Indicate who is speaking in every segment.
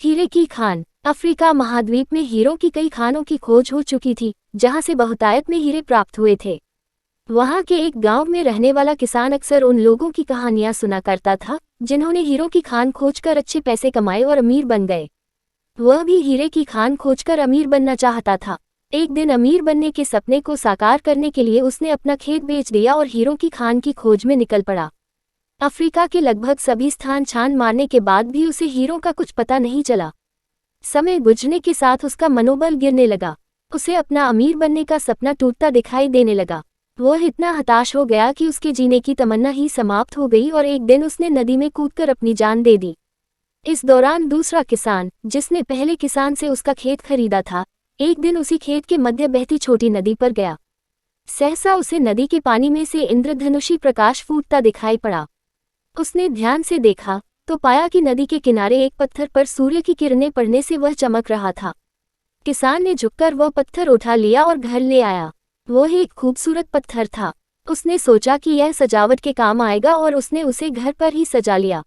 Speaker 1: हीरे की खान। अफ्रीका महाद्वीप में हीरों की कई खानों की खोज हो चुकी थी, जहां से बहुतायत में हीरे प्राप्त हुए थे। वहां के एक गांव में रहने वाला किसान अक्सर उन लोगों की कहानियां सुना करता था, जिन्होंने हीरों की खान खोजकर अच्छे पैसे कमाए और अमीर बन गए। वह भी हीरे की खान खोजकर अमीर बनना चाहता था। एक दिन अमीर बनने के सपने को साकार करने के लिए उसने अपना खेत बेच दिया और हीरों की खान की खोज में निकल पड़ा। अफ्रीका के लगभग सभी स्थान छान मारने के बाद भी उसे हीरों का कुछ पता नहीं चला। समय गुजरने के साथ उसका मनोबल गिरने लगा। उसे अपना अमीर बनने का सपना टूटता दिखाई देने लगा। वह इतना हताश हो गया कि उसके जीने की तमन्ना ही समाप्त हो गई और एक दिन उसने नदी में कूदकर अपनी जान दे दी। इस दौरान दूसरा किसान, जिसने पहले किसान से उसका खेत खरीदा था, एक दिन उसी खेत के मध्य बहती छोटी नदी पर गया। सहसा उसे नदी के पानी में से इंद्रधनुषी प्रकाश फूटता दिखाई पड़ा। उसने ध्यान से देखा तो पाया कि नदी के किनारे एक पत्थर पर सूर्य की किरणें पड़ने से वह चमक रहा था। किसान ने झुककर वह पत्थर उठा लिया और घर ले आया। वह एक खूबसूरत पत्थर था। उसने सोचा कि यह सजावट के काम आएगा और उसने उसे घर पर ही सजा लिया।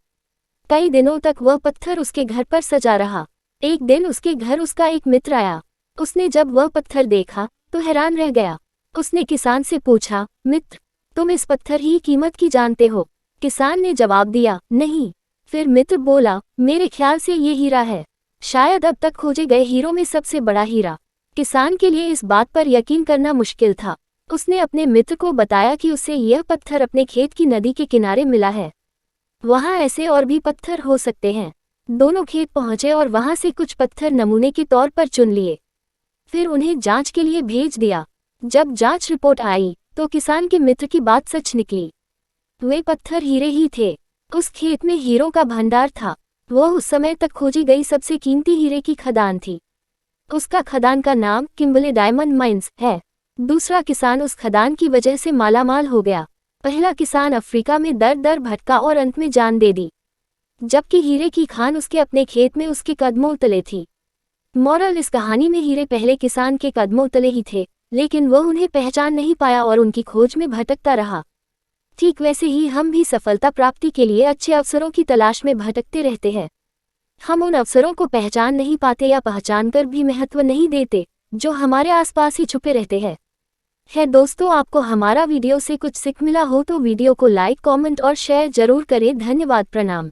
Speaker 1: कई दिनों तक वह पत्थर उसके घर पर सजा रहा। एक दिन उसके घर उसका एक मित्र आया। उसने जब वह पत्थर देखा तो हैरान रह गया। उसने किसान से पूछा, मित्र, तुम इस पत्थर की कीमत की जानते हो? किसान ने जवाब दिया, नहीं। फिर मित्र बोला, मेरे ख्याल से ये हीरा है, शायद अब तक खोजे गए हीरों में सबसे बड़ा हीरा। किसान के लिए इस बात पर यकीन करना मुश्किल था। उसने अपने मित्र को बताया कि उसे यह पत्थर अपने खेत की नदी के किनारे मिला है। वहां ऐसे और भी पत्थर हो सकते हैं। दोनों खेत पहुंचे और वहां से कुछ पत्थर नमूने के तौर पर चुन लिए। फिर उन्हें जांच के लिए भेज दिया। जब जांच रिपोर्ट आई तो किसान के मित्र की बात सच निकली। वे पत्थर हीरे ही थे। उस खेत में हीरों का भंडार था। वह उस समय तक खोजी गई सबसे कीमती हीरे की खदान थी। उसका खदान का नाम किम्बले डायमंड माइंस है। दूसरा किसान उस खदान की वजह से मालामाल हो गया। पहला किसान अफ्रीका में दर दर भटका और अंत में जान दे दी, जबकि हीरे की खान उसके अपने खेत में उसके कदमों तले थी। मॉरल इस कहानी में हीरे पहले किसान के कदमों तले ही थे, लेकिन वह उन्हें पहचान नहीं पाया और उनकी खोज में भटकता रहा। ठीक वैसे ही हम भी सफलता प्राप्ति के लिए अच्छे अवसरों की तलाश में भटकते रहते हैं। हम उन अवसरों को पहचान नहीं पाते या पहचानकर भी महत्व नहीं देते, जो हमारे आसपास ही छुपे रहते हैं। दोस्तों, आपको हमारा वीडियो से कुछ सीख मिला हो तो वीडियो को लाइक, कमेंट और शेयर जरूर करें। धन्यवाद। प्रणाम।